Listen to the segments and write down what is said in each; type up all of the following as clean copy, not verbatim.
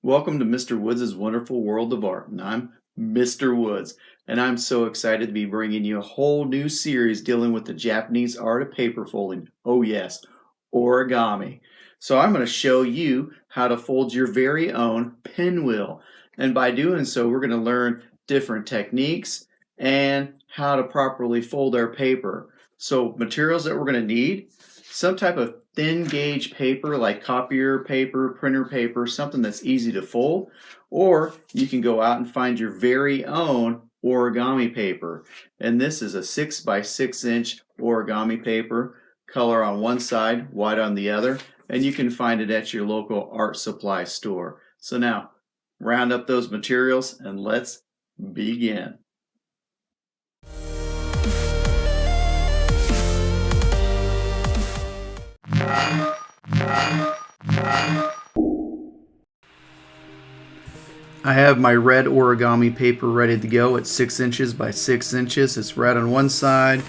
Welcome to Mr. Woods' Wonderful World of Art, and I'm Mr. Woods, and I'm so excited to be bringing you a whole new series dealing with the Japanese art of paper folding. Oh yes, origami. So I'm going to show you how to fold your very own pinwheel, and by doing so we're going to learn different techniques and how to properly fold our paper. So materials that we're going to need: some type of thin gauge paper like copier paper, printer paper, something that's easy to fold, or you can go out and find your very own origami paper. And this is a 6 by 6 inch origami paper, color on one side, white on the other, and you can find it at your local art supply store. So now, round up those materials and let's begin. I have my red origami paper ready to go. It's 6 inches by 6 inches. It's red on one side,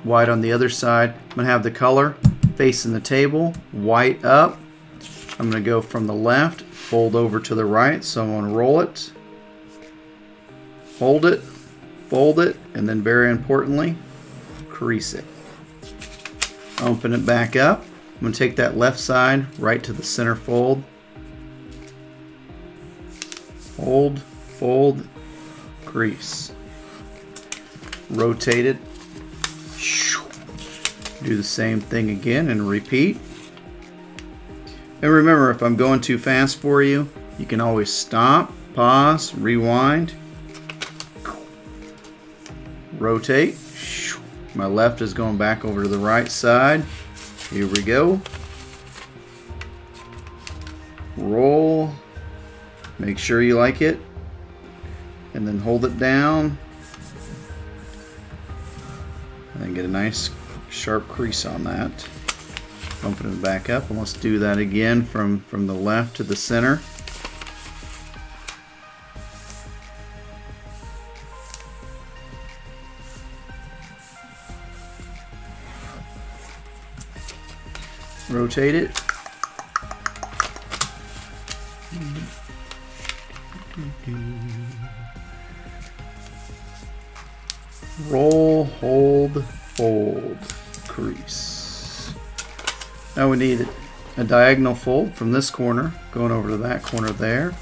white on the other side. I'm going to have the color facing the table, white up. I'm going to go from the left, fold over to the right. So I'm going to roll it, hold it, fold it, and then very importantly, crease it. Open it back up. I'm going to take that left side right to the center fold. Hold, fold, crease. Rotate it. Do the same thing again and repeat. And remember, if I'm going too fast for you, you can always stop, pause, rewind. Rotate. My left is going back over to the right side. Here we go. Roll. Make sure you like it. And then hold it down. And then get a nice sharp crease on that. Open it back up, and let's do that again from the left to the center. Rotate it. Roll, hold, fold, crease. Now we need a diagonal fold from this corner going over to that corner there.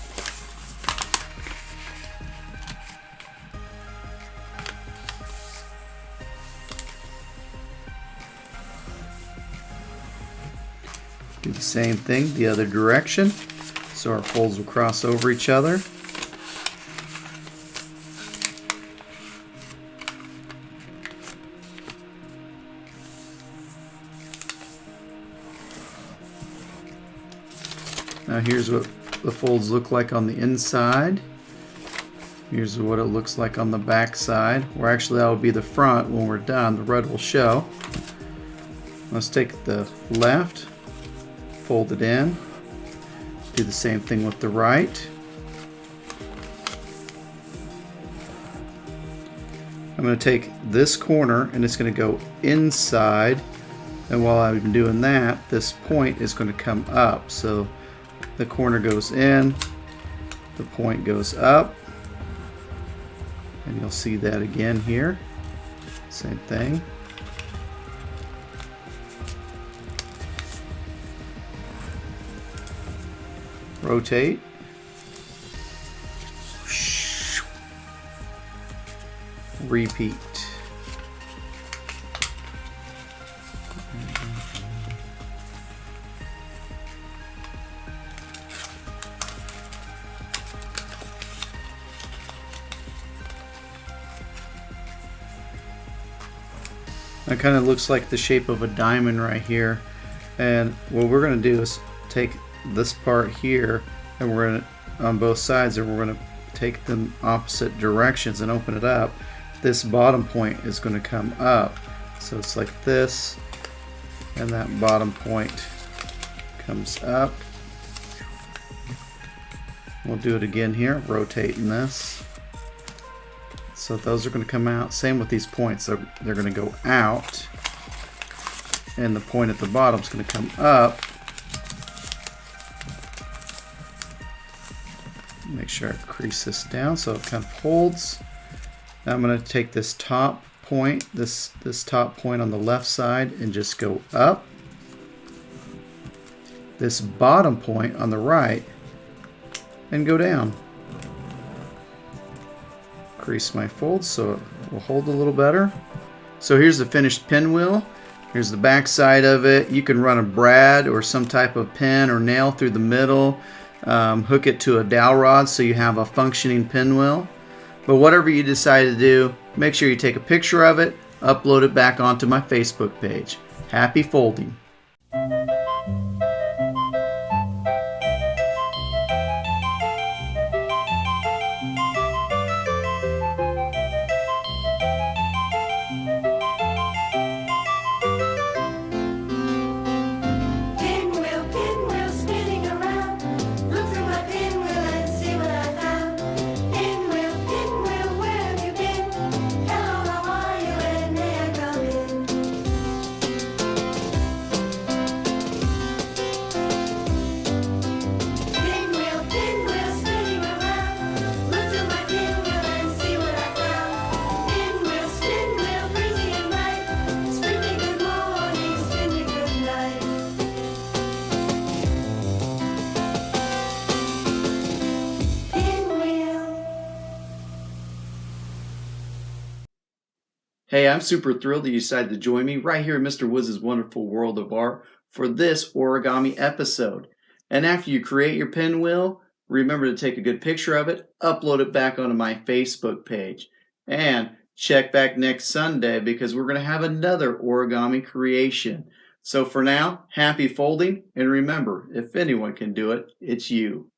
Do the same thing the other direction, so our folds will cross over each other. Now here's what the folds look like on the inside. Here's what it looks like on the back side. Or actually that will be the front when we're done. The red will show. Let's take the left, fold it in. Do the same thing with the right. I'm going to take this corner and it's going to go inside. And while I'm doing that, this point is going to come up. So the corner goes in, the point goes up, and you'll see that again here. Same thing. Rotate. Repeat. That kind of looks like the shape of a diamond right here. And what we're going to do is take this part here, and we're going to, on both sides, and we're going to take them opposite directions and open it up. This bottom point is going to come up. So it's like this, and that bottom point comes up. We'll do it again here, rotating this. So those are going to come out. Same with these points. They're going to go out, and the point at the bottom is going to come up. Make sure I crease this down so it kind of holds. Now I'm going to take this top point, this top point on the left side, and just go up. This bottom point on the right and go down. Crease my folds so it will hold a little better. So here's the finished pinwheel. Here's the back side of it. You can run a brad or some type of pin or nail through the middle. Hook it to a dowel rod so you have a functioning pinwheel. But whatever you decide to do, make sure you take a picture of it, upload it back onto my Facebook page. Happy folding! Hey, I'm super thrilled that you decided to join me right here in Mr. Woods' Wonderful World of Art for this origami episode. And after you create your pinwheel, remember to take a good picture of it, upload it back onto my Facebook page. And check back next Sunday because we're going to have another origami creation. So for now, happy folding, and remember, if anyone can do it, it's you.